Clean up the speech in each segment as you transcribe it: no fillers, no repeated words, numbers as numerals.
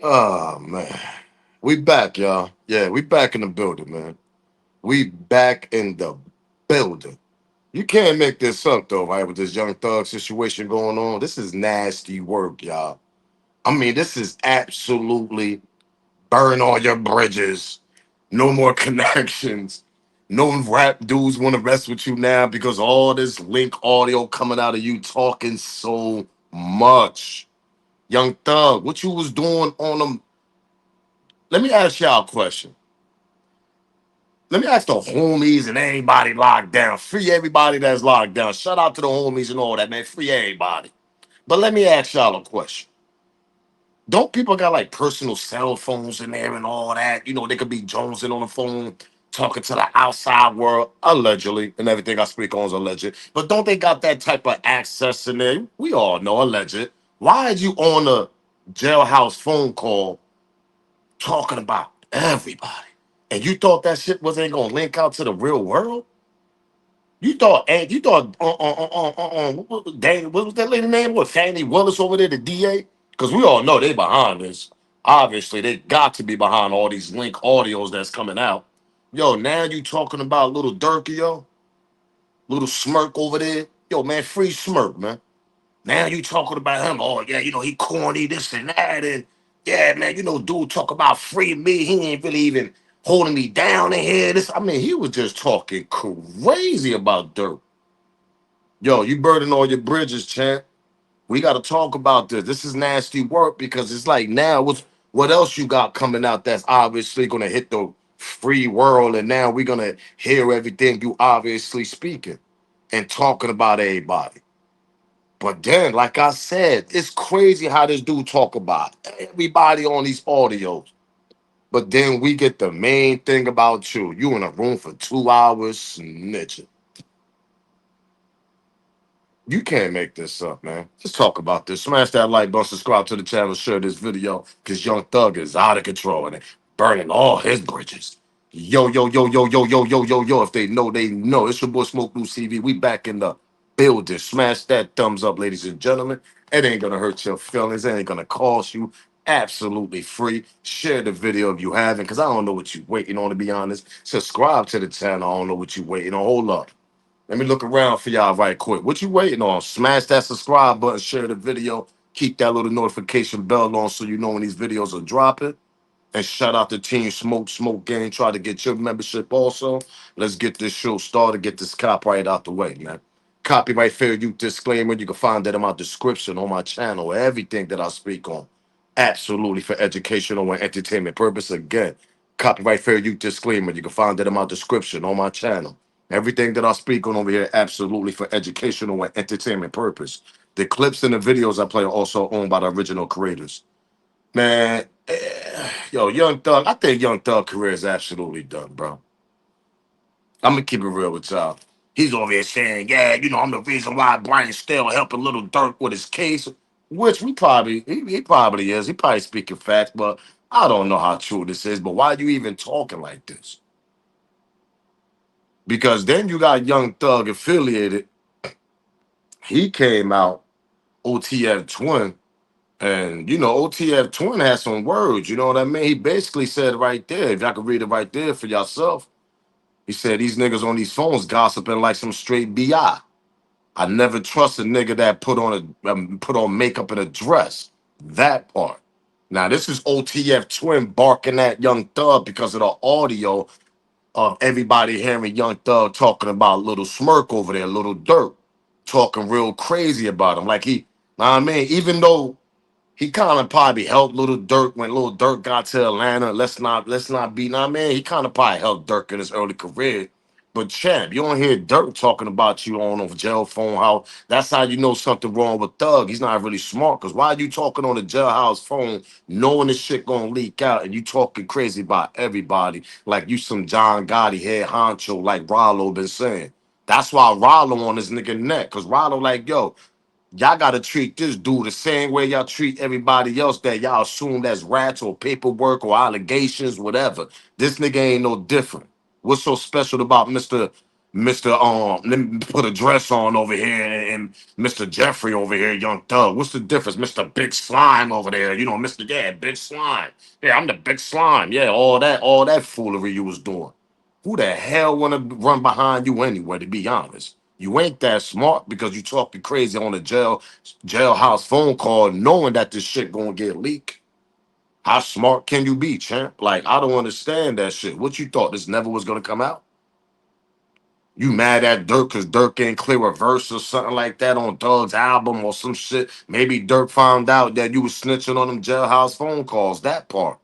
Oh man, we back, y'all. Yeah, we back in the building, man. We back in the building. You can't make this up though, right? With this Young Thug situation going on, this is nasty work, y'all. I mean, this is absolutely burn all your bridges. No more connections. No rap dudes want to mess with you now because all this link audio coming out of you talking so much. Young Thug, what you was doing on them? Let me ask y'all a question. Let me ask the homies and anybody locked down. Free everybody that's locked down. Shout out to the homies and all that, man. Free everybody. But let me ask y'all a question. Don't people got like personal cell phones in there and all that? You know, they could be jonesing on the phone, talking to the outside world, allegedly, and everything I speak on is alleged. But don't they got that type of access in there? We all know alleged. Why are you on a jailhouse phone call talking about everybody? And you thought that shit wasn't gonna link out to the real world? What was that lady name? What, Fannie Willis over there, the DA? Because we all know they behind this. Obviously, they got to be behind all these link audios that's coming out. Yo, now you talking about little Durk, yo, little Smirk over there. Yo, man, free Smirk, man. Now you talking about him. Oh, yeah, he corny, this and that. And yeah, man, dude talk about free me. He ain't really even holding me down in here. I mean, he was just talking crazy about Dirk. Yo, you burning all your bridges, champ. We got to talk about this. This is nasty work because it's like now, what else you got coming out that's obviously going to hit the free world, and now we're going to hear everything you obviously speaking and talking about everybody. But then, like I said, it's crazy how this dude talk about everybody on these audios. But then we get the main thing about you. You in a room for 2 hours snitching. You can't make this up, man. Let's talk about this. Smash that like button, subscribe to the channel, share this video, because Young Thug is out of control and burning all his bridges. Yo, yo, yo, yo, yo, yo, yo, yo, yo. If they know, they know. It's your boy Smoke Blue CV. We back in the building. Smash that thumbs up, ladies and gentlemen. It ain't gonna hurt your feelings. It ain't gonna cost you. Absolutely free. Share the video if you haven't, because I don't know what you waiting on, to be honest. Subscribe to the channel. I don't know what you waiting on. Hold up. Let me look around for y'all right quick. What you waiting on? Smash that subscribe button, share the video, keep that little notification bell on so you know when these videos are dropping. And shout out to Team Smoke Gang. Try to get your membership also. Let's get this show started. Get this copyright out the way, man. Copyright fair use disclaimer. You can find that in my description on my channel. Everything that I speak on, absolutely for educational and entertainment purpose. Again, copyright fair use disclaimer. You can find that in my description on my channel. Everything that I speak on over here, absolutely for educational and entertainment purpose. The clips and the videos I play are also owned by the original creators. Man, yo, Young Thug, I think Young Thug career is absolutely done, bro. I'm gonna keep it real with y'all. He's over here saying, yeah, I'm the reason why Brian's still helping Little Durk with his case, which he probably is. He probably speaking facts, but I don't know how true this is. But why are you even talking like this? Because then you got Young Thug affiliated. He came out, OTF Twin. And OTF Twin has some words, you know what I mean? He basically said right there, if y'all could read it right there for yourself, he said these niggas on these phones gossiping like some straight BI. I never trust a nigga that put on makeup and a dress. That part. Now this is OTF Twin barking at Young Thug because of the audio of everybody hearing Young Thug talking about Little Smirk over there, Little Dirt, talking real crazy about him. Like know what I mean? Even though he kind of probably helped Little Dirk when Little Dirk got to Atlanta. Let's not be, nah, man. He kind of probably helped Dirk in his early career. But champ, you don't hear Dirk talking about you on a jail phone. How that's how you know something wrong with Thug. He's not really smart. Cause why are you talking on the jailhouse phone, knowing this shit gonna leak out, and you talking crazy about everybody like you some John Gotti head honcho, like Rollo been saying. That's why Rollo on his nigga neck. Cause Rollo like, yo, y'all gotta treat this dude the same way y'all treat everybody else that y'all assume that's rats or paperwork or allegations, whatever. This nigga ain't no different. What's so special about Mr. Let me put a dress on over here, and Mr. Jeffrey over here, Young Thug. What's the difference? Mr. Big Slime over there, Mr. Yeah, Big Slime. Yeah, I'm the Big Slime. Yeah, all that foolery you was doing. Who the hell wanna run behind you anyway? To be honest, you ain't that smart because you talking crazy on a jailhouse phone call, knowing that this shit gonna get leaked. How smart can you be, champ? Like, I don't understand that shit. What you thought this never was gonna come out? You mad at Dirk because Dirk ain't clear a verse or something like that on Doug's album or some shit. Maybe Dirk found out that you was snitching on them jailhouse phone calls, that part.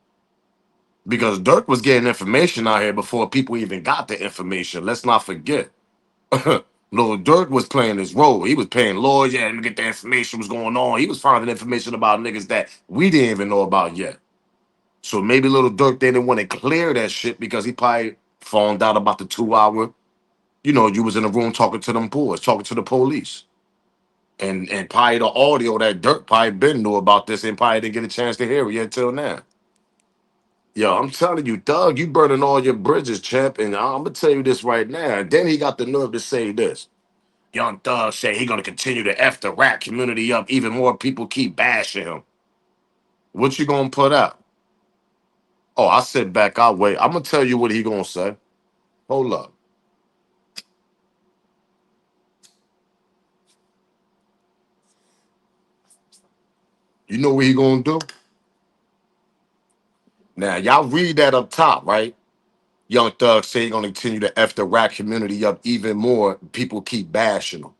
Because Dirk was getting information out here before people even got the information. Let's not forget. Lil Durk was playing his role. He was paying lawyers, yeah, to get the information was going on. He was finding information about niggas that we didn't even know about yet. So maybe Lil Durk didn't want to clear that shit because he probably found out about the 2 hour. You was in the room talking to them boys, talking to the police. And probably the audio that Dirk probably been knew about this and probably didn't get a chance to hear it yet till now. Yo, I'm telling you, Doug, you burning all your bridges, champ. And I'm gonna tell you this right now. And then he got the nerve to say this. Young Thug said he gonna continue to F the rap community up. Even more people keep bashing him. What you gonna put out? Oh, I sit back, I'll wait. I'm gonna tell you what he gonna say. Hold up. You know what he gonna do? Now, y'all read that up top, right? Young Thug say he gonna continue to F the rap community up even more. People keep bashing him.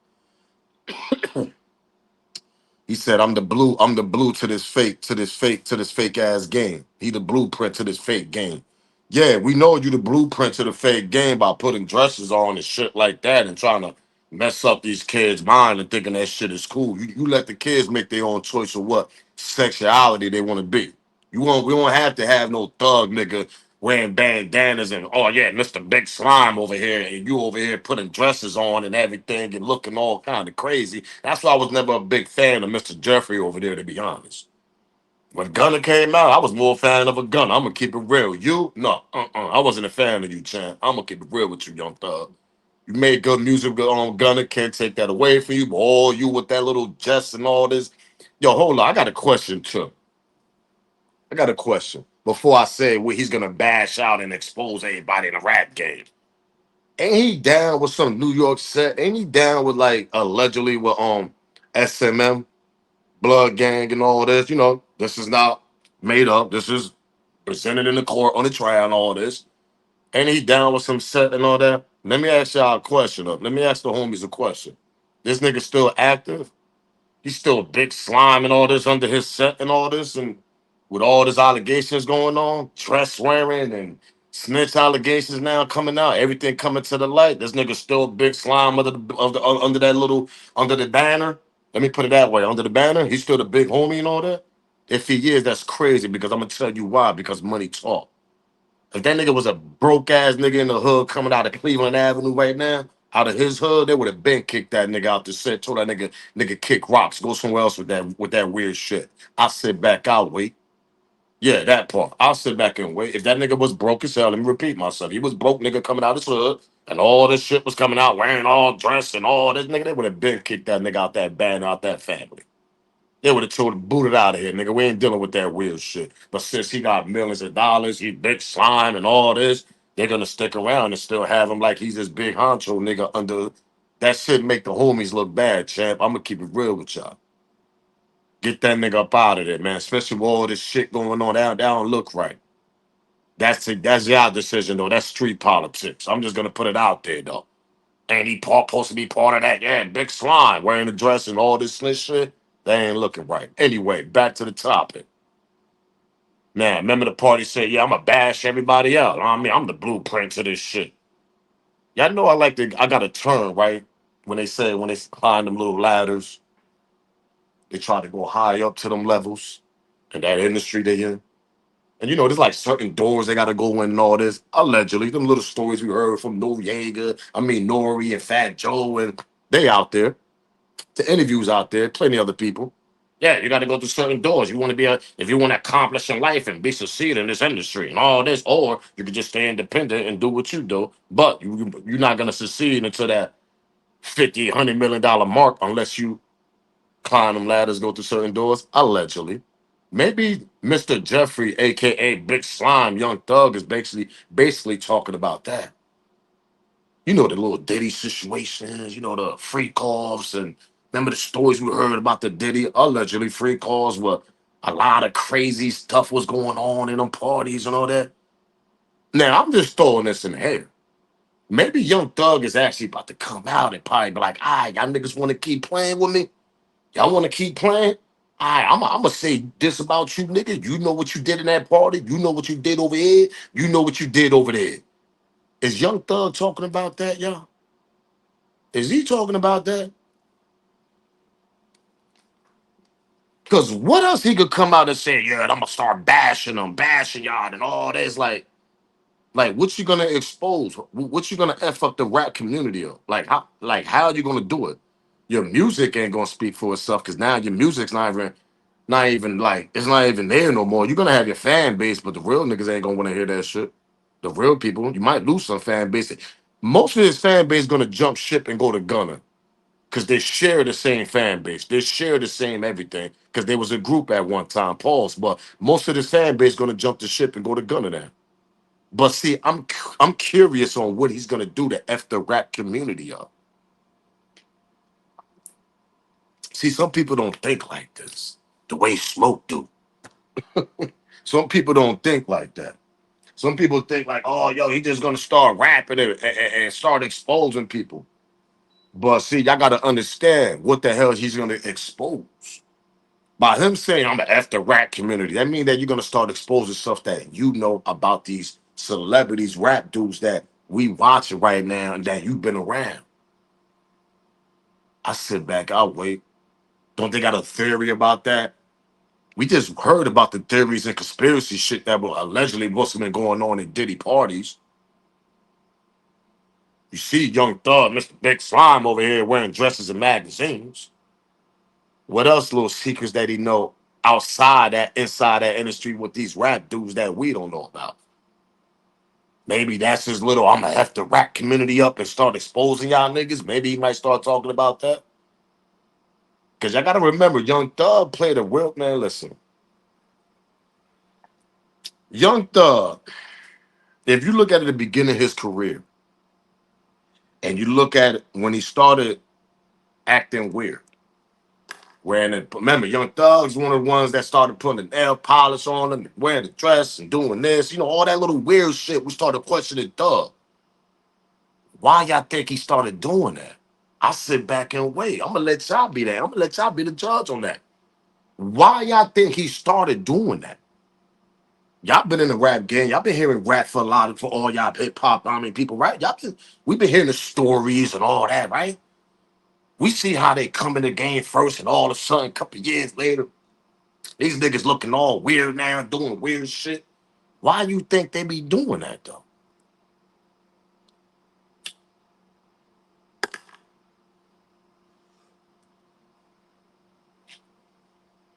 He said, I'm the blue to this fake ass game. He the blueprint to this fake game. Yeah, we know you the blueprint to the fake game by putting dresses on and shit like that and trying to mess up these kids' mind and thinking that shit is cool. You let the kids make their own choice of what sexuality they want to be. We don't have to have no thug nigga wearing bandanas and oh yeah, Mr. Big Slime over here and you over here putting dresses on and everything and looking all kind of crazy. That's why I was never a big fan of Mr. Jeffrey over there, to be honest. When Gunna came out, I was more a fan of a Gunna. I'm gonna keep it real. You, no, I wasn't a fan of you, champ. I'm gonna keep it real with you, Young Thug. You made good music on Gunna, can't take that away from you. But all you with that little jest and all this. Yo, hold on, I got a question too. I got a question. Before I say what he's gonna bash out and expose everybody in the rap game. Ain't he down with some New York set? Ain't he down with like allegedly with SMM, Blood Gang and all this? This is not made up. This is presented in the court on the trial and all this. Ain't he down with some set and all that? Let me ask y'all a question. Let me ask the homies a question. This nigga still active? He's still big slime and all this under his set and all this, and with all these allegations going on, dress wearing and snitch allegations now coming out, everything coming to the light. This nigga still big slime under that little under the banner. Let me put it that way. Under the banner, he's still the big homie and all that. If he is, that's crazy because I'm gonna tell you why. Because money talk. If that nigga was a broke ass nigga in the hood coming out of Cleveland Avenue right now, out of his hood, they would have been kicked that nigga out the set. Told that nigga kick rocks, go somewhere else with that weird shit. I sit back, I'll wait. Yeah, that part. I'll sit back and wait. If that nigga was broke as hell, let me repeat myself. He was broke nigga coming out his hood, and all this shit was coming out, wearing all dress and all this nigga. They would have been kicked that nigga out that band, out that family. They would have told booted out of here, nigga. We ain't dealing with that weird shit. But since he got millions of dollars, he big slime and all this, they're gonna stick around and still have him like he's this big honcho nigga under that shit make the homies look bad, champ. I'm gonna keep it real with y'all. Get that nigga up out of there, man. Especially with all this shit going on. That don't look right. That's y'all decision though. That's street politics. I'm just gonna put it out there though. And he supposed to be part of that, yeah, big slime, wearing a dress and all this shit. They ain't looking right. Anyway, back to the topic. Man, remember the party said, yeah, I'm gonna bash everybody out. I mean, I'm the blueprint to this shit. Y'all know I got a term, right? When they climb them little ladders, they try to go high up to them levels in that industry they in. And there's like certain doors they gotta go in and all this. Allegedly, them little stories we heard from Nori and Fat Joe, and they out there. The interviews out there, plenty other people. Yeah, you got to go through certain doors. You want to be a, if you want to accomplish in life and be succeed in this industry and all this, or you can just stay independent and do what you do. But you're not gonna succeed until that 50, $100 million mark unless you climb them ladders, go through certain doors. Allegedly, maybe Mr. Jeffrey, aka Big Slime, Young Thug, is basically talking about that. You know the little Diddy situations, you know the freak offs, and remember the stories we heard about the Diddy allegedly freak offs where a lot of crazy stuff was going on in them parties and all that. Now I'm just throwing this in the air. Maybe Young Thug is actually about to come out and probably be like, all right, y'all niggas want to keep playing with me? Y'all want to keep playing? All right, I'm going to say this about you, nigga. You know what you did in that party. You know what you did over here. You know what you did over there. Is Young Thug talking about that, y'all? Is he talking about that? Because what else he could come out and say, yeah, I'm gonna start bashing them, bashing y'all, and all this. Like what you gonna expose? What you gonna F up the rap community of? How are you gonna do it? Your music ain't gonna speak for itself because now your music's not even like it's not even there no more. You're gonna have your fan base, but the real niggas ain't gonna wanna hear that shit. The real people, you might lose some fan base. Most of his fan base gonna jump ship and go to Gunna because they share the same fan base. They share the same everything because there was a group at one time, pause. But most of this fan base gonna jump the ship and go to Gunna now. But see, I'm curious on what he's gonna do to F the rap community up. See, some people don't think like this, the way Smoke do. Some people don't think like that. Some people think like, oh, yo, he just gonna start rapping and start exposing people. But see, y'all gotta understand what the hell he's gonna expose. By him saying I'm gonna F the rap community, that means that you're gonna start exposing stuff that you know about these celebrities, rap dudes that we watching right now and that you've been around. I sit back, I'll wait. Don't they got a theory about that? We just heard about the theories and conspiracy shit that were allegedly must have been going on in Diddy parties. You see Young Thug, Mr. Big Slime over here wearing dresses and magazines. What else little secrets that he know outside that, inside that industry with these rap dudes that we don't know about? Maybe that's his little, I'm gonna have to rap community up and start exposing y'all niggas. Maybe he might start talking about that. Cause y'all gotta remember, Young Thug played a real man. Listen, Young Thug, if you look at the beginning of his career and you look at it when he started acting weird, remember, Young Thug's one of the ones that started putting the nail polish on him, wearing the dress and doing this, all that little weird shit. We started questioning Thug. Why y'all think he started doing that? I sit back and wait. I'm gonna let y'all be that. I'm gonna let y'all be the judge on that. Why y'all think he started doing that? Y'all been in the rap game. Y'all been hearing rap for all y'all hip hop. I mean, people, right? We've been hearing the stories and all that, right? We see how they come in the game first, and all of a sudden, a couple years later, these niggas looking all weird now, doing weird shit. Why you think they be doing that though?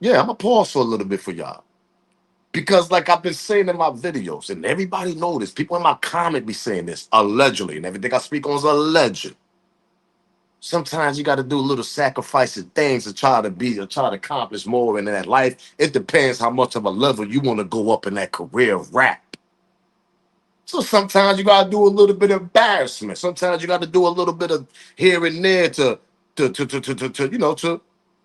Yeah, I'm gonna pause for a little bit for y'all. Because like I've been saying in my videos, and everybody know this, people in my comment be saying this, allegedly, and everything I speak on is alleged. Sometimes you got to do a little sacrificing things to try to be or try to accomplish more in that life. It depends how much of a level you want to go up in that career of rap. So sometimes you gotta do a little bit of embarrassment. Sometimes you got to do a little bit of here and there to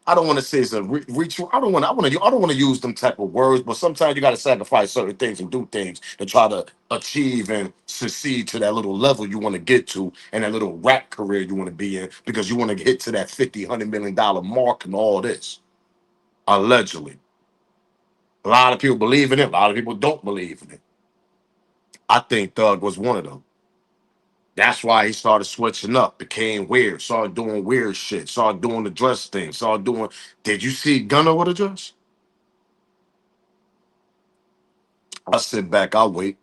I don't want to say it's a reach. I don't want to use them type of words, but sometimes you got to sacrifice certain things and do things to try to achieve and succeed to that little level you want to get to and that little rap career you want to be in because you want to get to that 50, $100 million mark and all this. Allegedly. A lot of people believe in it, a lot of people don't believe in it. I think Thug was one of them. That's why he started switching up, became weird, started doing weird shit, started doing the dress thing, started doing. Did you see Gunna with a dress? I sit back, I'll wait.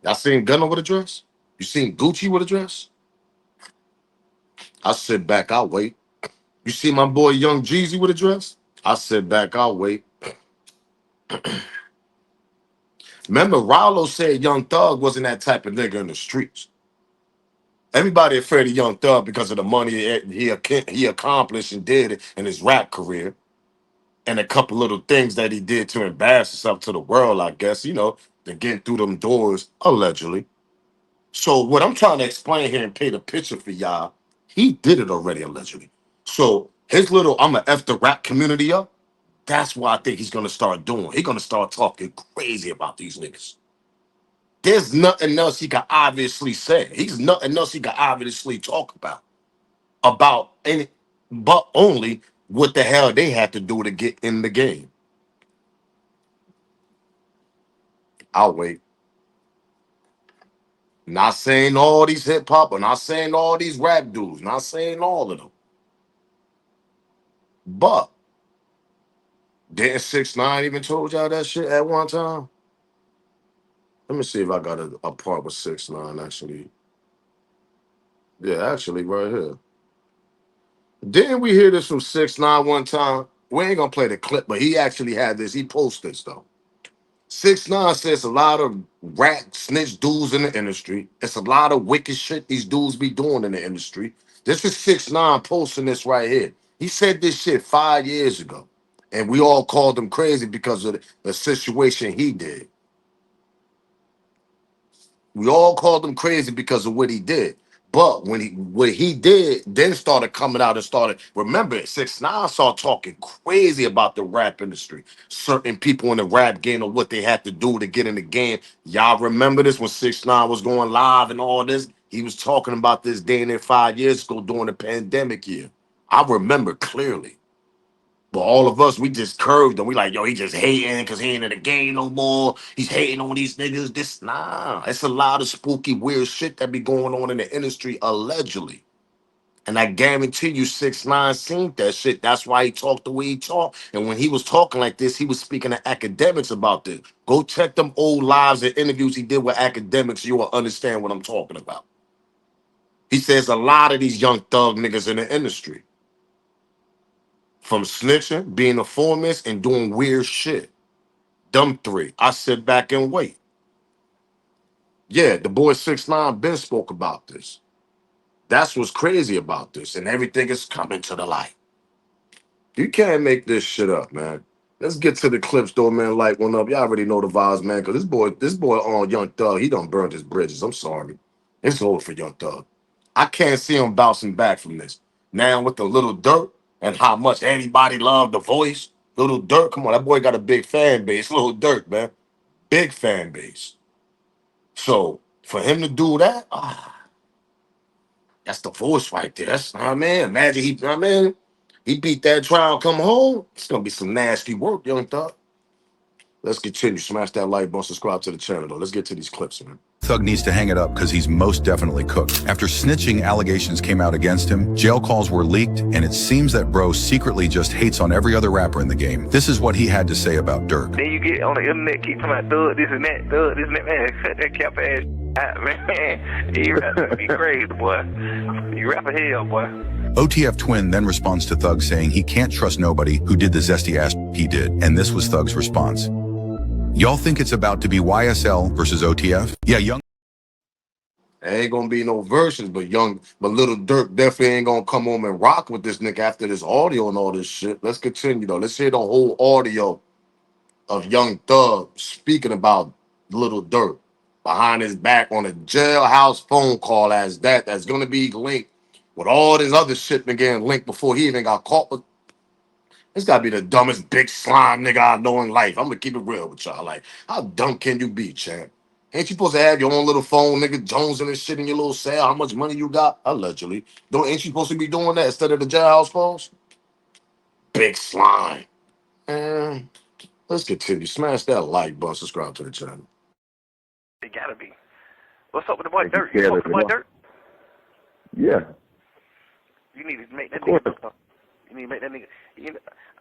I seen Gunna with a dress? You seen Gucci with a dress? I sit back, I'll wait. You see my boy Young Jeezy with a dress? I sit back, I'll wait. Remember, Rollo said Young Thug wasn't that type of nigga in the streets. Everybody afraid of Young Thug because of the money he accomplished and did in his rap career, and a couple little things that he did to embarrass himself to the world, I guess, to get through them doors, allegedly. So what I'm trying to explain here and paint a picture for y'all, he did it already, allegedly. So his little I'ma F the rap community up, that's what I think he's gonna start doing. He's gonna start talking crazy about these niggas. There's nothing else he can obviously say. He's nothing else he can obviously talk about any, but only what the hell they had to do to get in the game. I'll wait. Not saying all these hip hop, or not saying all these rap dudes, not saying all of them. But didn't 6ix9ine even told y'all that shit at one time? Let me see if I got a part with 6ix9ine actually. Yeah, actually, right here. Didn't we hear this from 6ix9ine one time? We ain't gonna play the clip, but he actually had this. He posted this though. 6ix9ine says a lot of rat snitch dudes in the industry. It's a lot of wicked shit these dudes be doing in the industry. This is 6ix9ine posting this right here. He said this shit 5 years ago, and we all called him crazy because of the situation he did. We all called him crazy because of what he did. But what he did then started coming out and started, remember, 6ix9ine started talking crazy about the rap industry. Certain people in the rap game or what they had to do to get in the game. Y'all remember this when 6ix9ine was going live and all this? He was talking about this day and there 5 years ago during the pandemic year. I remember clearly. But all of us, we just curved and we like, yo, he just hating because he ain't in the game no more. He's hating on these niggas. It's a lot of spooky, weird shit that be going on in the industry, allegedly. And I guarantee you 6ix9ine seen that shit. That's why he talked the way he talked. And when he was talking like this, he was speaking to academics about this. Go check them old lives and interviews he did with academics. You will understand what I'm talking about. He says a lot of these young thug niggas in the industry. From snitching, being a foreman, and doing weird shit. Them three. I sit back and wait. Yeah, the boy 6ix9ine Ben spoke about this. That's what's crazy about this, and everything is coming to the light. You can't make this shit up, man. Let's get to the clips though, man. Light one up. Y'all already know the vibes, man. Cause this boy on Young Thug, he done burned his bridges. I'm sorry. It's over for Young Thug. I can't see him bouncing back from this. Now with the Lil Durk and how much everybody loved the voice. Lil Durk, come on, that boy got a big fan base. Lil Durk, man. Big fan base. So for him to do that, that's the voice right there. That's man. Imagine he beat that trial, come home. It's gonna be some nasty work, Young Thug. Let's continue. Smash that like button, subscribe to the channel though. Let's get to these clips, man. Thug needs to hang it up because he's most definitely cooked. After snitching allegations came out against him, jail calls were leaked, and it seems that bro secretly just hates on every other rapper in the game. This is what he had to say about Durk. Then you get on the internet, keep talking about thug, this and that, man. Cut that cap ass out, man. You rap be crazy, boy. You rap a hell, boy. OTF Twin then responds to Thug saying he can't trust nobody who did the zesty ass he did, and this was Thug's response. Y'all think it's about to be YSL versus OTF? Yeah, Young. There ain't gonna be no versions, but Lil Durk definitely ain't gonna come home and rock with this nigga after this audio and all this shit. Let's continue though. Let's hear the whole audio of Young Thug speaking about Lil Durk behind his back on a jailhouse phone call that's gonna be linked with all this other shit been getting linked before he even got caught with. This gotta be the dumbest big slime nigga I know in life. I'm gonna keep it real with y'all. Like, how dumb can you be, champ? Ain't you supposed to have your own little phone, nigga, Jones and this shit in your little cell? How much money you got? Allegedly. Ain't you supposed to be doing that instead of the jailhouse phones? Big slime. Man, let's continue. Smash that like button, subscribe to the channel. It gotta be. What's up with the boy Durk? You spoke to the boy Durk? Yeah. You need to make that nigga. You need to make that nigga.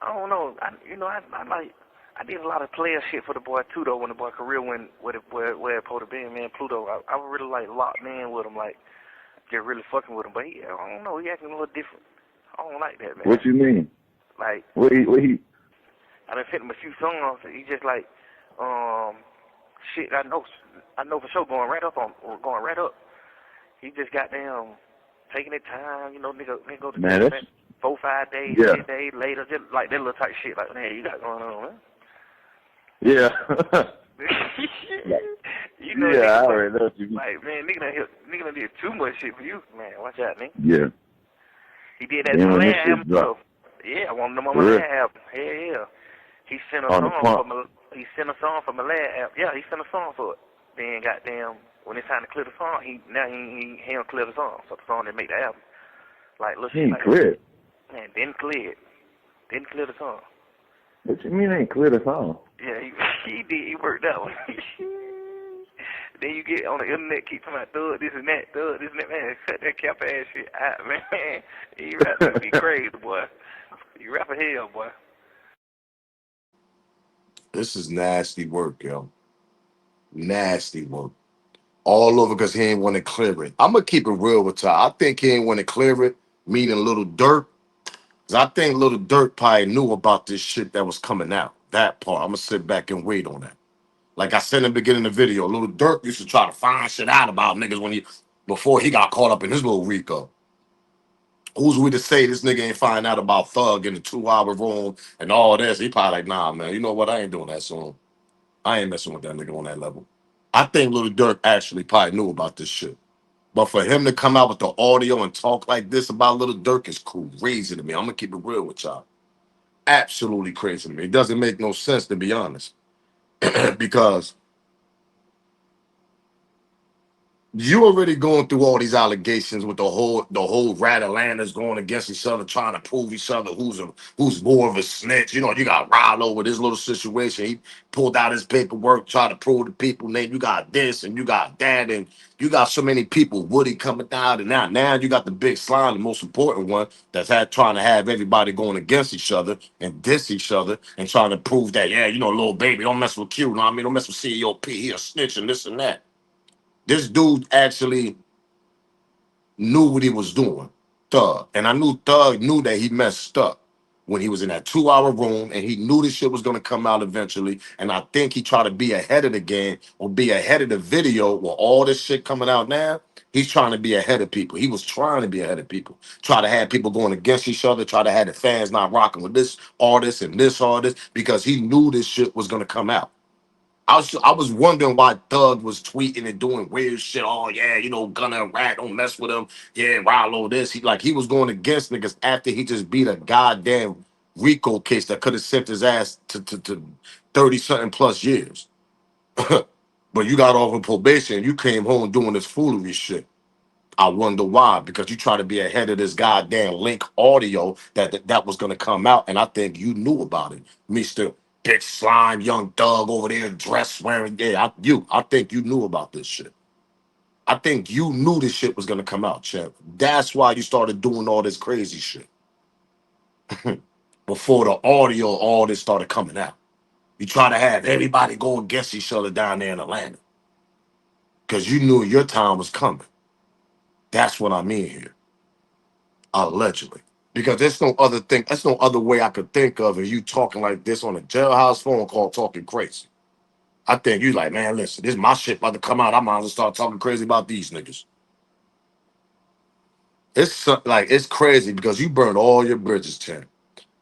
I don't know. I did a lot of player shit for the boy too though. When the boy career went where it supposed to be, man, Pluto. I really like locked in with him, like just really fucking with him. But I don't know. He acting a little different. I don't like that, man. What you mean? Like, What he? I done sent him a few songs, and he just like, shit. I know for sure going right up. He just goddamn taking his time, you know, nigga go to Man, that's 4-5 days, yeah. 10 days later, just like that little type shit. Like, man, you got going on, man. Yeah. You know, yeah, I nigga, already know what you mean. like, man, nigga done did too much shit for you, man. Watch out, nigga. Yeah. He did that Then to my when this last shit album, drop. too. Yeah, I wanted him on For my real? last album. Hell yeah. He sent a On the song pump. for my. He sent a song for my last album. Yeah, he sent a song for it. Then goddamn, when it's time to clear the song, he don't clear the song, so the song didn't make the album. Like little He shit ain't like clear. that. Man, didn't clear it. Didn't clear the song. What you mean ain't clear the song? Yeah, he did. He worked that one. Then you get on the internet, keep talking about thug this and that, man. Cut that cap ass shit out, man. He rap to be crazy, boy. You rap a hell, boy. This is nasty work, yo. Nasty work. All over because he ain't want to clear it. I'm gonna keep it real with y'all. I think he ain't want to clear it, meaning Lil Durk. 'Cause I think Lil Durk probably knew about this shit that was coming out. That part. I'm gonna sit back and wait on that. Like I said in the beginning of the video, Lil Durk used to try to find shit out about niggas before he got caught up in his little RICO. Who's we to say this nigga ain't find out about Thug in the 2-hour room and all this? He probably like, nah, man, you know what? I ain't doing that soon. I ain't messing with that nigga on that level. I think Lil Durk actually probably knew about this shit. But for him to come out with the audio and talk like this about Lil Durk is crazy to me. I'm gonna keep it real with y'all. Absolutely crazy to me. It doesn't make no sense, to be honest. Because you already going through all these allegations with the whole rat Atlanta's going against each other, trying to prove each other who's more of a snitch. You know, you got Rallo with this little situation. He pulled out his paperwork, tried to prove the people name. You got this and you got that, and you got so many people. Woody coming down, and now you got the big slime, the most important one, that's trying to have everybody going against each other and diss each other and trying to prove that, yeah, you know, little baby, don't mess with Q. You know what I mean? Don't mess with CEOP. He a snitch and this and that. This dude actually knew what he was doing, Thug. And I knew Thug knew that he messed up when he was in that 2-hour room, and he knew this shit was going to come out eventually. And I think he tried to be ahead of the game or be ahead of the video with all this shit coming out now. He's trying to be ahead of people. He was trying to be ahead of people, try to have people going against each other, try to have the fans not rocking with this artist and this artist because he knew this shit was going to come out. I was wondering why Thug was tweeting and doing weird shit. Oh yeah, you know, Gunna and Rat, don't mess with him. Yeah, Rallo this. He was going against niggas after he just beat a goddamn RICO case that could have sent his ass to 30 something plus years. But you got off of probation and you came home doing this foolery shit. I wonder why, because you try to be ahead of this goddamn link audio that was gonna come out, and I think you knew about it, Mr. Big Slime, Young Thug over there, dress wearing. Yeah, I think you knew about this shit. I think you knew this shit was gonna come out, champ. That's why you started doing all this crazy shit before the audio, all this started coming out. You try to have everybody go against each other down there in Atlanta because you knew your time was coming. That's what I mean here. Allegedly. Because there's no other thing, there's no other way I could think of if you talking like this on a jailhouse phone call talking crazy. I think you like, man, listen, this is my shit about to come out. I might as well start talking crazy about these niggas. It's crazy because you burned all your bridges, champ.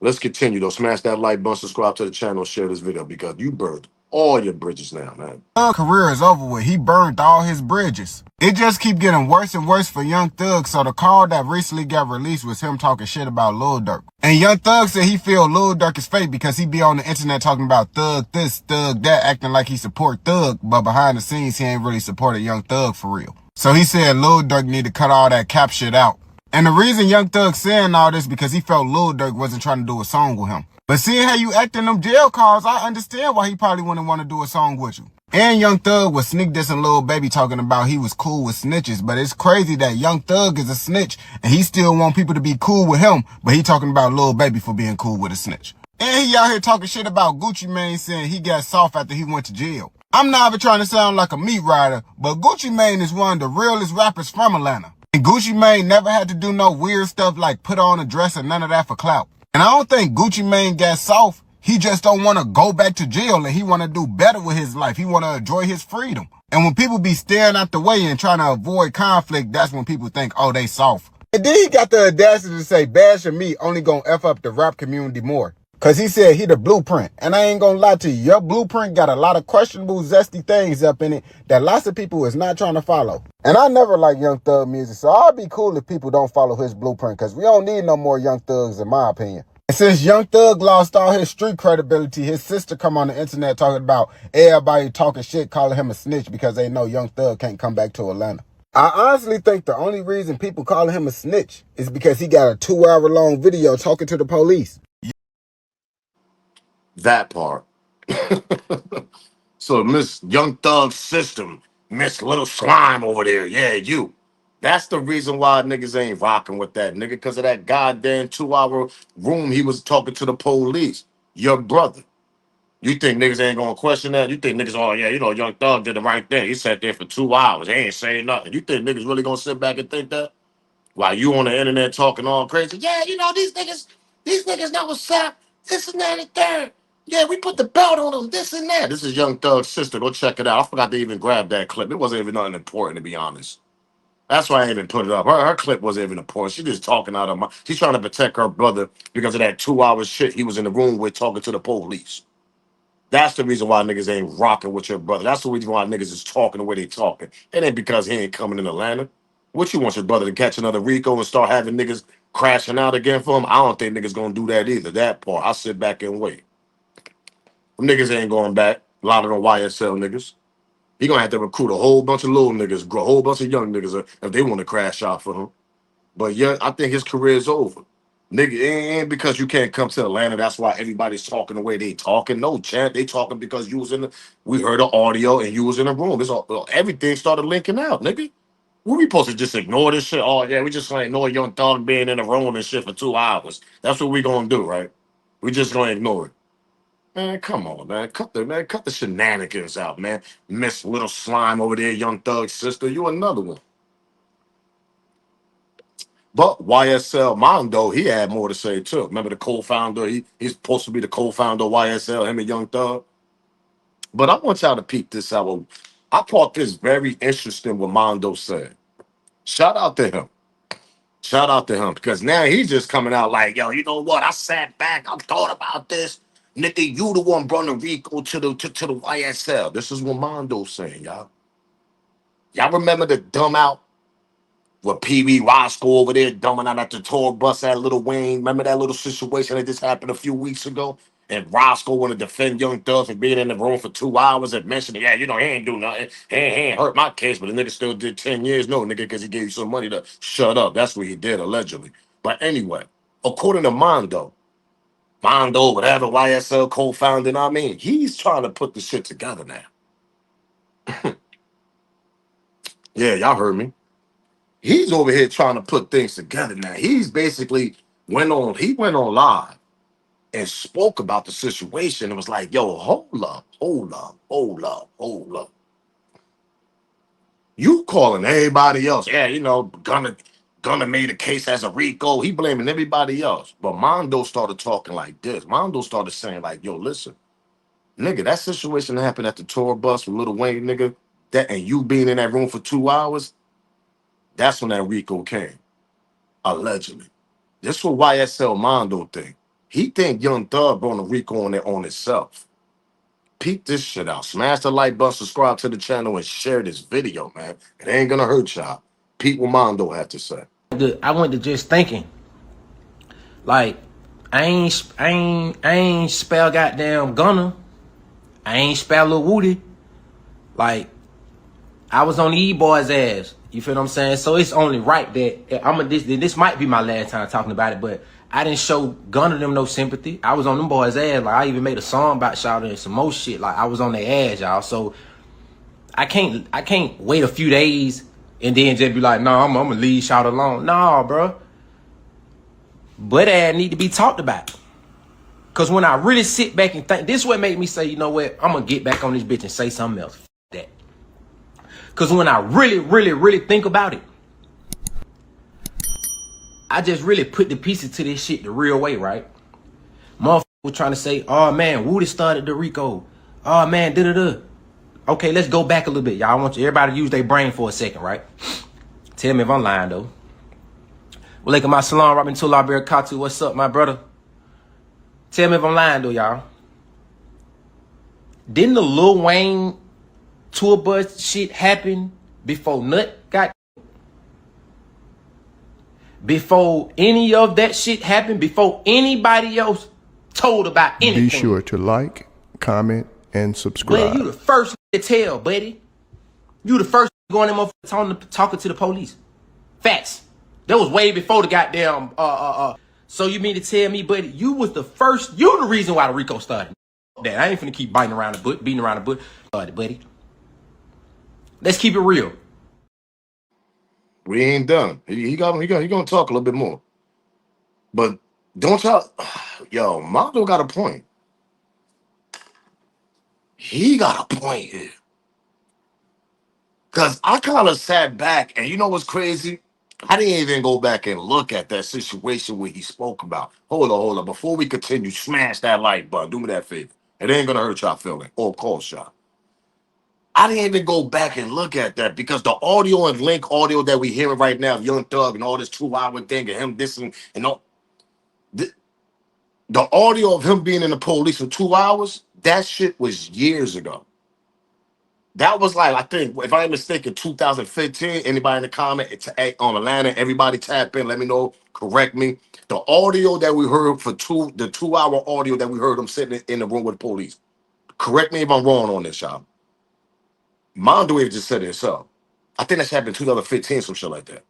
Let's continue though. Smash that like button, subscribe to the channel, share this video because you burned all your bridges now, man. Thug career is over with. He burned all his bridges. It just keep getting worse and worse for Young Thug, so the call that recently got released was him talking shit about Lil Durk. And Young Thug said he feel Lil Durk is fake because he be on the internet talking about Thug this, Thug that, acting like he support Thug, but behind the scenes he ain't really supported Young Thug for real. So he said Lil Durk need to cut all that cap shit out. And the reason Young Thug saying all this because he felt Lil Durk wasn't trying to do a song with him. But seeing how you act in them jail calls, I understand why he probably wouldn't want to do a song with you. And Young Thug was sneak dissing Lil Baby talking about he was cool with snitches. But it's crazy that Young Thug is a snitch and he still want people to be cool with him. But he talking about Lil Baby for being cool with a snitch. And he out here talking shit about Gucci Mane saying he got soft after he went to jail. I'm not even trying to sound like a meat rider, but Gucci Mane is one of the realest rappers from Atlanta. And Gucci Mane never had to do no weird stuff like put on a dress or none of that for clout. And I don't think Gucci Mane got soft. He just don't want to go back to jail and he want to do better with his life. He want to enjoy his freedom. And when people be staring out the way and trying to avoid conflict, that's when people think, oh, they soft. And then he got the audacity to say Bash and me only gonna F up the rap community more. Cause he said he the blueprint. And I ain't gonna lie to you, your blueprint got a lot of questionable, zesty things up in it that lots of people is not trying to follow. And I never like Young Thug music, so I'd be cool if people don't follow his blueprint, cause we don't need no more Young Thugs in my opinion. And since Young Thug lost all his street credibility, his sister come on the internet talking about everybody talking shit, calling him a snitch because they know Young Thug can't come back to Atlanta. I honestly think the only reason people calling him a snitch is because he got a 2-hour-long video talking to the police. That part. So Miss Young Thug's system, Miss Little Slime over there, yeah, you. That's the reason why niggas ain't rocking with that nigga, because of that goddamn 2-hour room he was talking to the police. Your brother. You think niggas ain't gonna question that? You think niggas, oh yeah, you know, Young Thug did the right thing. He sat there for 2 hours. He ain't saying nothing. You think niggas really gonna sit back and think that? While you on the internet talking all crazy, yeah, you know, these niggas know what's up, this and that and third. Yeah, we put the belt on them, this and that. This is Young Thug's sister. Go check it out. I forgot to even grab that clip. It wasn't even nothing important, to be honest. That's why I ain't even put it up. Her clip wasn't even important. She just talking out of my. She's trying to protect her brother because of that 2 hour shit he was in the room with talking to the police. That's the reason why niggas ain't rocking with your brother. That's the reason why niggas is talking the way they talking. It ain't because he ain't coming in Atlanta. What you want your brother to catch another RICO and start having niggas crashing out again for him? I don't think niggas gonna do that either. That part, I sit back and wait. Them niggas ain't going back. A lot of them YSL niggas. He gonna have to recruit a whole bunch of little niggas, a whole bunch of young niggas if they want to crash out for him. But yeah, I think his career is over. Nigga, it ain't because you can't come to Atlanta. That's why everybody's talking the way they talking. No, champ, they talking because you was in the. We heard the audio and you was in the room. It's all, everything started linking out, nigga. We supposed to just ignore this shit? Oh yeah, we just gonna ignore Young Thug being in the room and shit for 2 hours. That's what we gonna do, right? We just gonna ignore it. Man, come on, man. Cut the shenanigans out, man. Miss Little Slime over there, Young Thug's sister. You another one. But YSL Mondo, he had more to say too. Remember the co-founder? He's supposed to be the co-founder of YSL, him and Young Thug. But I want y'all to peep this out. I thought this very interesting what Mondo said. Shout out to him. Shout out to him. Because now he's just coming out like, yo, you know what? I sat back, I thought about this. Nigga, you the one brought the RICO to the YSL. This is what Mondo's saying, y'all. Y'all remember the dumb out with Pee Wee Roscoe over there dumbing out at the tour bus at Lil Wayne? Remember that little situation that just happened a few weeks ago? And Roscoe wanted to defend Young Thug for being in the room for 2 hours and mentioned, yeah, you know, he ain't do nothing. He ain't hurt my case, but the nigga still did 10 years. No, nigga, because he gave you some money to shut up. That's what he did, allegedly. But anyway, according to Mondo, whatever, YSL co-founder, I mean, he's trying to put the shit together now. Yeah, y'all heard me. He's over here trying to put things together now. He's basically he went on live and spoke about the situation and was like, yo, hold up, hold up, hold up, hold up. You calling everybody else. Yeah, you know, Gunna made a case as a RICO. He blaming everybody else. But Mondo started talking like this. Mondo started saying like, yo, listen, nigga, that situation that happened at the tour bus with Lil Wayne, nigga, that and you being in that room for 2 hours, that's when that RICO came. Allegedly. This what YSL Mondo think. He think Young Thug brought a RICO on it on itself. Peep this shit out. Smash the like button, subscribe to the channel, and share this video, man. It ain't gonna hurt y'all. Peep what Mondo had to say. I went to just thinking, like, I ain't spell goddamn Gunna. I ain't spell Lil Woody. Like, I was on the E-Boy's ass. You feel what I'm saying? So it's only right that this might be my last time talking about it, but I didn't show Gunna them no sympathy. I was on them boys' ass. Like, I even made a song about shouting and some more shit. Like, I was on their ass, y'all. So I can't wait a few days and then just be like, no, I'm gonna leave Shout alone. Nah, bro. But that need to be talked about. Cause when I really sit back and think, this is what made me say, you know what? I'm gonna get back on this bitch and say something else. That. Cause when I really think about it, I just really put the pieces to this shit the real way, right? Motherfuckers were trying to say, oh man, Woody started the RICO. Oh man, da-da-da. Okay, let's go back a little bit. Y'all, I want everybody to use their brain for a second, right? Tell me if I'm lying, though. Well, look at my salon, Robin Tula Katu. What's up, my brother? Tell me if I'm lying, though, y'all. Didn't the Lil Wayne tour bus shit happen before Nut got? Before any of that shit happened? Before anybody else told about anything? Be sure to like, comment, and subscribe. Buddy, you the first to tell, buddy. You the first going in motherfuckers talking to the police. Facts. That was way before the goddamn So you mean to tell me, buddy, you was the first, you the reason why the RICO started. That I ain't finna keep beating around the bush, buddy. Let's keep it real. We ain't done. He gonna talk a little bit more. But don't y'all, yo, Mondo got a point. He got a point here. Cause I kind of sat back, and you know what's crazy? I didn't even go back and look at that situation where he spoke about. Hold on. Before we continue, smash that like button. Do me that favor. It ain't gonna hurt y'all feeling or cost y'all. I didn't even go back and look at that because the audio and link audio that we hearing right now of Young Thug and all this 2 hour thing and him this and all the audio of him being in the police for 2 hours, that shit was years ago. That was like, I think, if I ain't mistaken, 2015. Anybody in the comment on Atlanta, everybody tap in, let me know, correct me. The audio that we heard for the 2 hour audio that we heard him sitting in the room with the police. Correct me if I'm wrong on this, y'all. Mondo even just said it himself. I think that's happened in 2015, some shit like that.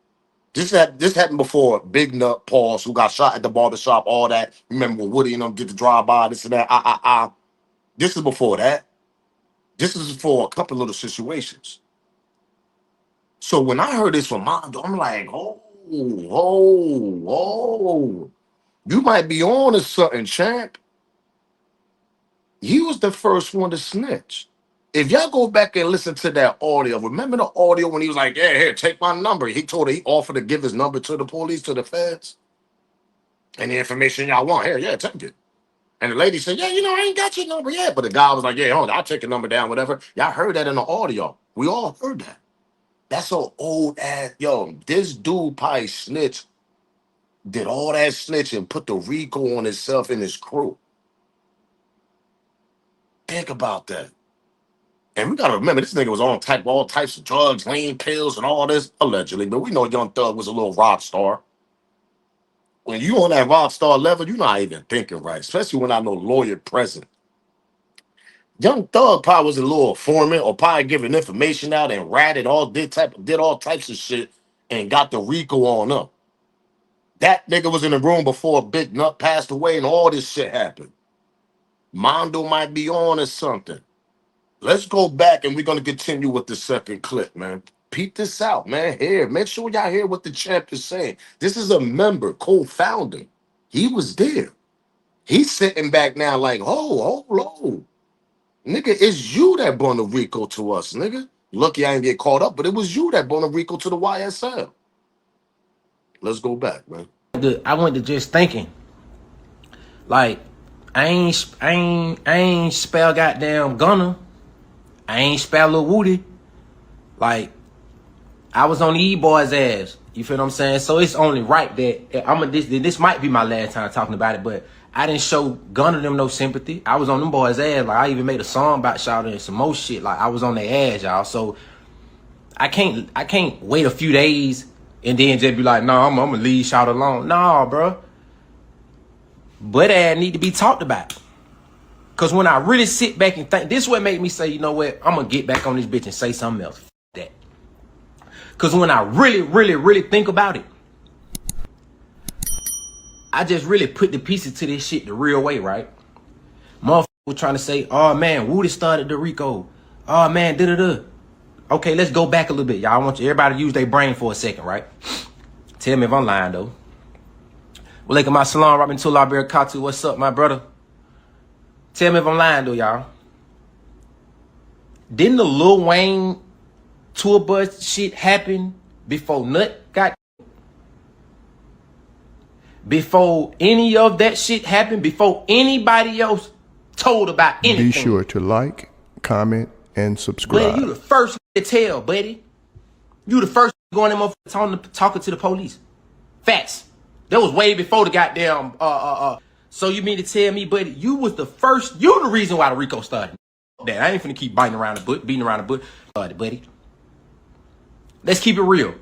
This happened before Big Nut, Pauls, who got shot at the barbershop, all that. Remember when Woody and them did the drive-by, this and that. This is before that. This is for a couple little situations. So when I heard this from Mondo, I'm like, oh, you might be on to something, champ. He was the first one to snitch. If y'all go back and listen to that audio, remember the audio when he was like, yeah, here, take my number. He offered to give his number to the police, to the feds. And the information y'all want, here, yeah, take it. And the lady said, yeah, I ain't got your number yet. But the guy was like, yeah, hold on, I'll take your number down, whatever. Y'all heard that in the audio. We all heard that. That's so old ass. Yo, this dude probably snitched, did all that snitching, put the RICO on himself and his crew. Think about that. And we gotta remember, this nigga was on all types of drugs, lean pills, and all this, allegedly. But we know Young Thug was a little rock star. When you on that rock star level, you're not even thinking right, especially when I know lawyer present. Young Thug probably was a little informant or probably giving information out and ratted did all types of shit and got the RICO on up. That nigga was in the room before Big Nut passed away and all this shit happened. Mondo might be on or something. Let's go back and we're going to continue with the second clip, man. Peep this out, man. Here, make sure y'all hear what the champ is saying. This is a member, co-founder. He was there. He's sitting back now like, oh. Nigga, it's you that brought the RICO to us, nigga. Lucky I didn't get caught up, but it was you that brought the RICO to the YSL. Let's go back, man. I went to just thinking, like, I ain't spell goddamn Gunna. I ain't spell Lil Woody. Like, I was on the E-Boy's ass. You feel what I'm saying? So it's only right that this might be my last time talking about it, but I didn't show Gunna them no sympathy. I was on them boys' ass. Like, I even made a song about shouting and some more shit. Like, I was on their ass, y'all. So I can't wait a few days and then just be like, no, I'm gonna leave shout alone. Nah, bro. But ass need to be talked about. Cause when I really sit back and think, this is what made me say, you know what, I'm gonna get back on this bitch and say something else. F that. Cause when I really think about it, I just really put the pieces to this shit the real way, right? Motherfuckers were trying to say, oh man, Woody started the RICO. Oh man, da-da-da. Okay, let's go back a little bit, y'all. I want everybody to use their brain for a second, right? Tell me if I'm lying, though. Well, look at my salon, Robin Tula Katu. What's up, my brother? Tell me if I'm lying, though, y'all. Didn't the Lil Wayne tour bus shit happen before Nut got? before any of that shit happened, before anybody else told about anything. Be sure to like, comment, and subscribe. Buddy, you the first to tell, buddy. You the first going them up talking to the police. Facts. That was way before the goddamn So you mean to tell me, buddy, you was the first, you the reason why the RICO started. That I ain't finna keep beating around the bush, buddy. Let's keep it real.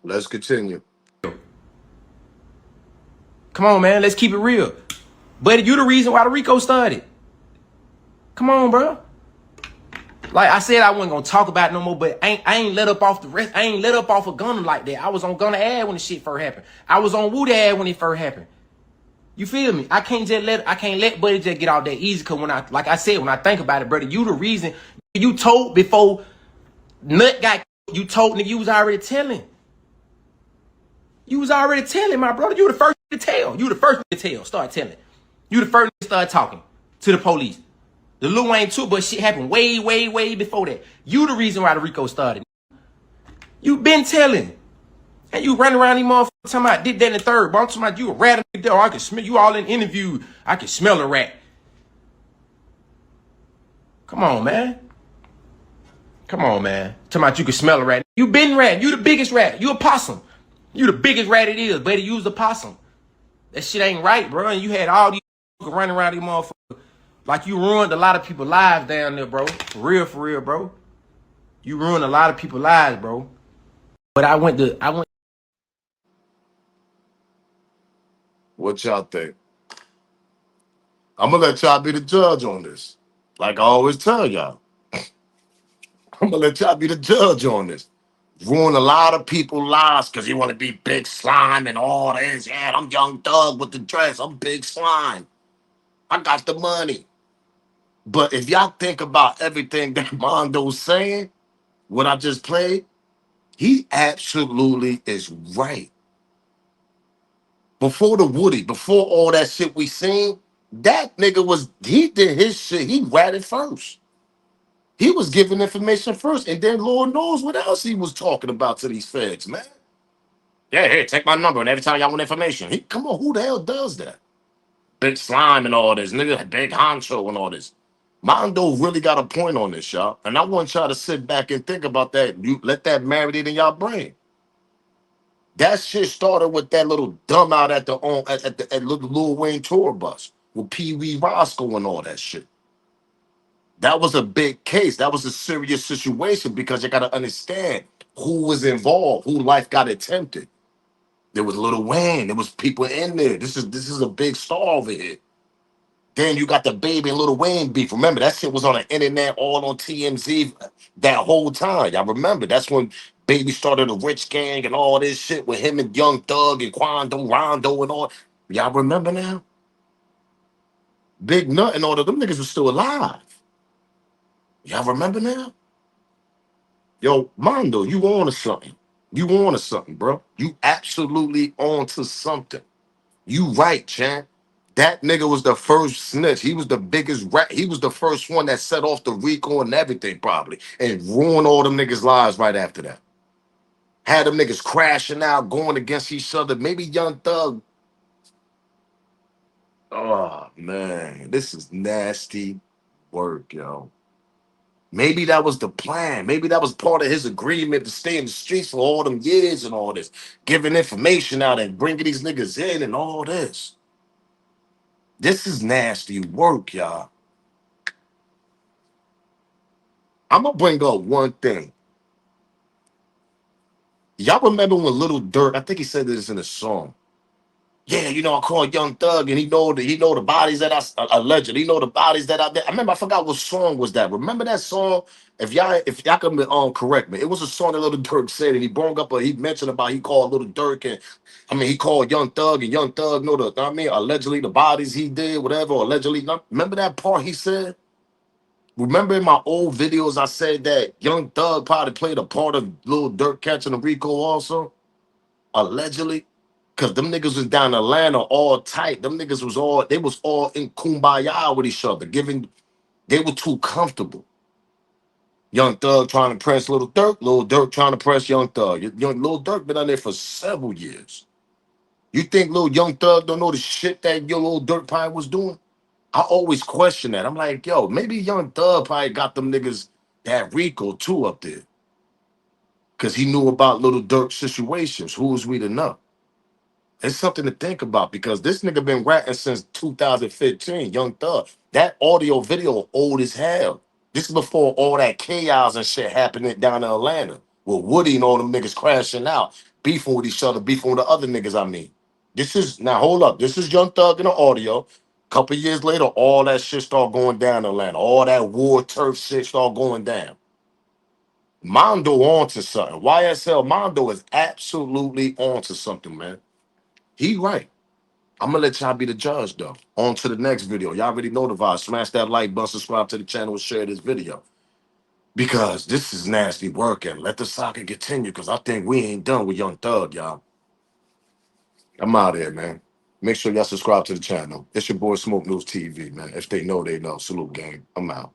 Let's continue. Come on, man. Let's keep it real. Buddy, you the reason why the RICO started. Come on, bro. Like I said, I wasn't gonna talk about it no more, but I ain't let up off the rest. I ain't let up off of Gunna like that. I was on Gunna ad when the shit first happened. I was on Woody ad when it first happened. You feel me? I can't let Buddy just get out that easy. Cause when like I said, when I think about it, brother, you the reason you told before Nut got you told nigga you was already telling. You was already telling, my brother. You the first to tell. You the first to tell. Start telling. You the first to start talking to the police. The Lil Wayne too, but shit happened way, way, way before that. You the reason why the RICO started. You been telling. And you running around these motherfuckers talking about did that in the third. But I'm talking about you a rat in there. I can smell you all in interview. I can smell a rat. Come on, man. Come on, man. Talking about you can smell a rat. You been rat. You the biggest rat. You a possum. You the biggest rat it is, buddy. You was a possum. That shit ain't right, bro. And you had all these running around these motherfuckers. Like you ruined a lot of people's lives down there, bro. For real, bro. You ruined a lot of people's lives, bro. But I went. What y'all think? I'm gonna let y'all be the judge on this. Like I always tell y'all. I'm gonna let y'all be the judge on this. Ruin a lot of people's lives because you want to be big slime and all this. Yeah, I'm Young Thug with the dress. I'm big slime. I got the money. But if y'all think about everything that Mondo's saying, what I just played, he absolutely is right. Before the Woody, before all that shit we seen, that nigga he did his shit. He ratted first. He was giving information first. And then Lord knows what else he was talking about to these feds, man. Yeah, here, take my number. And every time y'all want information, come on, who the hell does that? Big slime and all this, nigga, big honcho and all this. Mondo really got a point on this, y'all. And I want y'all to sit back and think about that. You let that marinate in y'all brain. That shit started with that little dumb out at the little Lil Wayne tour bus with Pee Wee Roscoe and all that shit. That was a big case. That was a serious situation because you got to understand who was involved, who life got attempted. There was Lil Wayne. There was people in there. This is a big star over here. Then you got the Baby and Lil Wayne beef. Remember, that shit was on the internet, all on TMZ that whole time. Y'all remember? That's when Baby started a rich gang and all this shit with him and Young Thug and Quando, Rondo and all. Y'all remember now? Big Nut and all of them niggas was still alive. Y'all remember now? Yo, Mondo, you on to something. You on to something, bro. You absolutely on to something. You right, champ. That nigga was the first snitch. He was the biggest rat. He was the first one that set off the RICO and everything, probably, and ruined all them niggas' lives right after that. Had them niggas crashing out, going against each other. Maybe Young Thug. Oh man, this is nasty work, yo. Maybe that was the plan. Maybe that was part of his agreement to stay in the streets for all them years and all this, giving information out and bringing these niggas in and all this. This is nasty work, y'all. I'm gonna bring up one thing. Y'all remember when Lil Durk, I think he said this in a song. Yeah, you know, I called Young Thug and he know the bodies that allegedly, he know the bodies that I remember. I forgot what song was that. Remember that song? If y'all can correct me, it was a song that Lil Durk said, and he mentioned about he called Lil Durk and he called Young Thug and Young Thug know allegedly the bodies he did, whatever, allegedly. Remember that part he said? Remember in my old videos I said that Young Thug probably played a part of Lil Durk catching the RICO also? Allegedly. Cause them niggas was down in Atlanta all tight. Them niggas was all in kumbaya with each other, they were too comfortable. Young Thug trying to press Lil Durk. Lil Durk trying to press Young Thug. Lil Durk been on there for several years. You think Young Thug don't know the shit that Lil Durk probably was doing? I always question that. I'm like, yo, maybe Young Thug probably got them niggas that RICO too up there. Cause he knew about Little Durk's situations. Who was we to know? It's something to think about because this nigga been rapping since 2015, Young Thug. That audio video old as hell. This is before all that chaos and shit happening down in Atlanta with Woody and all them niggas crashing out, beefing with each other, beefing with the other niggas, I mean. This is, now hold up, this is Young Thug in the audio. Couple years later, all that shit start going down in Atlanta. All that war turf shit start going down. Mondo onto something. YSL Mondo is absolutely onto something, man. He right. I'm gonna let y'all be the judge though. On to the next video. Y'all already know the vibe. Smash that like button, subscribe to the channel, and share this video. Because this is nasty work and let the saga continue because I think we ain't done with Young Thug, y'all. I'm out here, man. Make sure y'all subscribe to the channel. It's your boy Smoke News TV, man. If they know, they know. Salute, gang. I'm out.